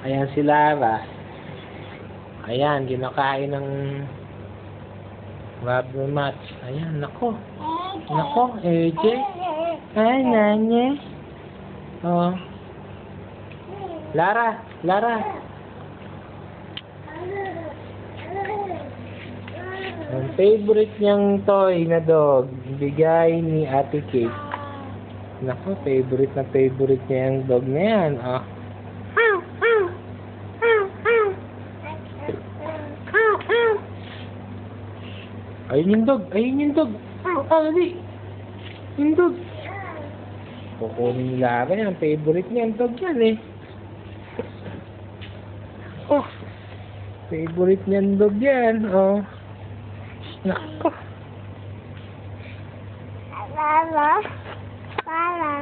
Ayan si Lara. Ayan, kinakain ng rubber mats. Ayan, nako. Nako, AJ. Ay, nanye. Oh. Lara, Lara. Ang favorite niyang toy na dog, bigay ni Ate Kate. Nako, favorite niya yung dog na yan. Oh. Ayun yung dog. Ayun yung dog. Dali. Yung dog. Kukunin ni Lara yan. Favorite niya yung dog yan eh. Oh. Favorite niya yung dog yan. Oh. Nako. Lala. Lala.